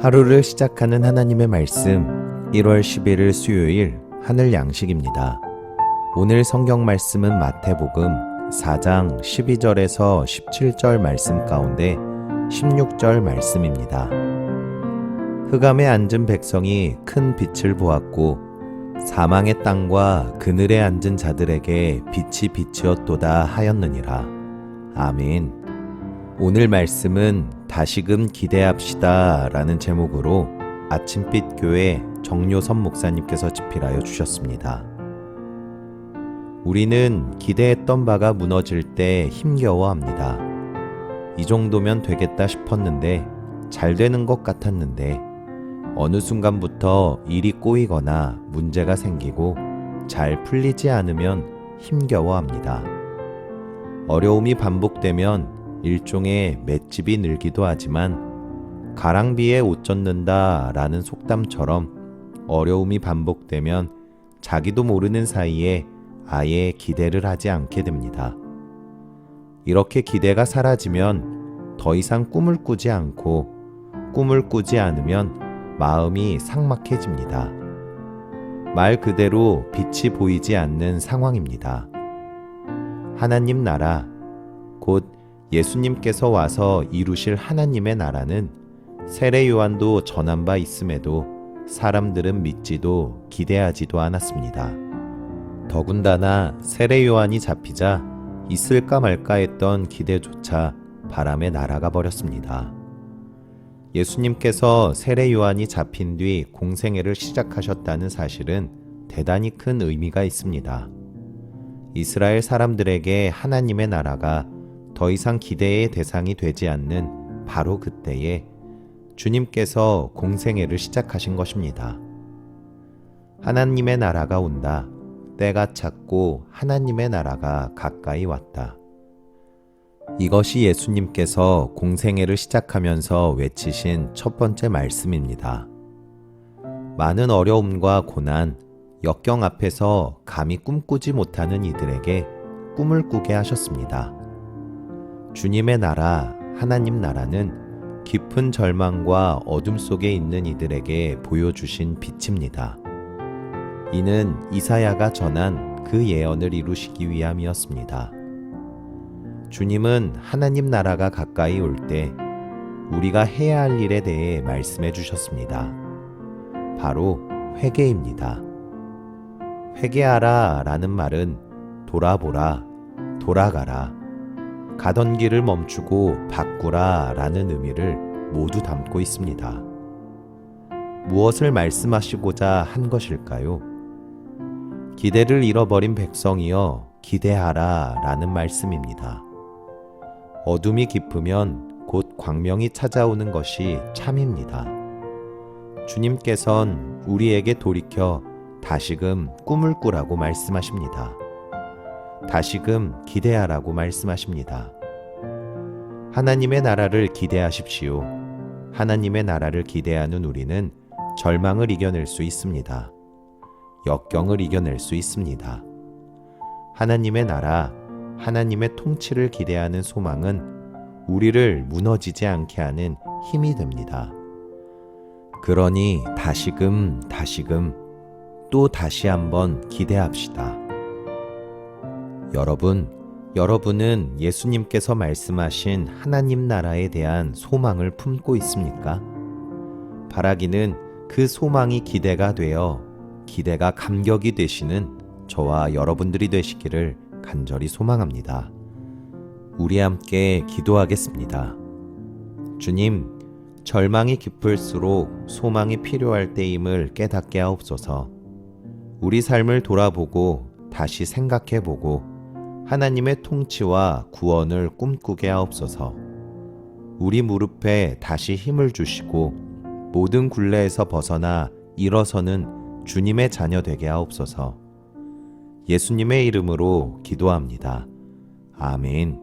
하루를 시작하는 하나님의 말씀 1월 11일 수요일 하늘 양식입니다. 오늘 성경 말씀은 마태복음 4장 12절에서 17절 말씀 가운데 16절 말씀입니다. 흑암에 앉은 백성이 큰 빛을 보았고 사망의 땅과 그늘에 앉은 자들에게 빛이 비치었도다 하였느니라. 아멘. 오늘 말씀은 다시금 기대합시다 라는 제목으로 아침빛 교회 정요선 목사님께서 집필하여 주셨습니다. 우리는 기대했던 바가 무너질 때 힘겨워합니다. 이 정도면 되겠다 싶었는데, 잘 되는 것 같았는데 어느 순간부터 일이 꼬이거나 문제가 생기고 잘 풀리지 않으면 힘겨워합니다. 어려움이 반복되면 일종의 맷집이 늘기도 하지만 가랑비에 옷 젖는다 라는 속담처럼 어려움이 반복되면 자기도 모르는 사이에 아예 기대를 하지 않게 됩니다. 이렇게 기대가 사라지면 더 이상 꿈을 꾸지 않고 꿈을 꾸지 않으면 마음이 삭막해집니다. 말 그대로 빛이 보이지 않는 상황입니다. 하나님 나라, 곧 예수님께서 와서 이루실 하나님의 나라는 세례 요한도 전한 바 있음에도 사람들은 믿지도 기대하지도 않았습니다. 더군다나 세례 요한이 잡히자 있을까 말까 했던 기대조차 바람에 날아가 버렸습니다. 예수님께서 세례 요한이 잡힌 뒤 공생애를 시작하셨다는 사실은 대단히 큰 의미가 있습니다. 이스라엘 사람들에게 하나님의 나라가 더 이상 기대의 대상이 되지 않는 바로 그때에 주님께서 공생애를 시작하신 것입니다. 하나님의 나라가 온다. 때가 찼고 하나님의 나라가 가까이 왔다. 이것이 예수님께서 공생애를 시작하면서 외치신 첫 번째 말씀입니다. 많은 어려움과 고난, 역경 앞에서 감히 꿈꾸지 못하는 이들에게 꿈을 꾸게 하셨습니다. 주님의 나라, 하나님 나라는 깊은 절망과 어둠 속에 있는 이들에게 보여주신 빛입니다. 이는 이사야가 전한 그 예언을 이루시기 위함이었습니다. 주님은 하나님 나라가 가까이 올 때 우리가 해야 할 일에 대해 말씀해 주셨습니다. 바로 회개입니다. 회개하라 라는 말은 돌아보라, 돌아가라, 가던 길을 멈추고 바꾸라 라는 의미를 모두 담고 있습니다. 무엇을 말씀하시고자 한 것일까요? 기대를 잃어버린 백성이여 기대하라 라는 말씀입니다. 어둠이 깊으면 곧 광명이 찾아오는 것이 참입니다. 주님께선 우리에게 돌이켜 다시금 꿈을 꾸라고 말씀하십니다. 다시금 기대하라고 말씀하십니다. 하나님의 나라를 기대하십시오. 하나님의 나라를 기대하는 우리는 절망을 이겨낼 수 있습니다. 역경을 이겨낼 수 있습니다. 하나님의 나라, 하나님의 통치를 기대하는 소망은 우리를 무너지지 않게 하는 힘이 됩니다. 그러니 다시금 또 다시 한번 기대합시다. 여러분은 예수님께서 말씀하신 하나님 나라에 대한 소망을 품고 있습니까? 바라기는 그 소망이 기대가 되어 기대가 감격이 되시는 저와 여러분들이 되시기를 간절히 소망합니다. 우리 함께 기도하겠습니다. 주님, 절망이 깊을수록 소망이 필요할 때임을 깨닫게 하옵소서. 우리 삶을 돌아보고 다시 생각해보고 하나님의 통치와 구원을 꿈꾸게 하옵소서. 우리 무릎에 다시 힘을 주시고 모든 굴레에서 벗어나 일어서는 주님의 자녀 되게 하옵소서. 예수님의 이름으로 기도합니다. 아멘.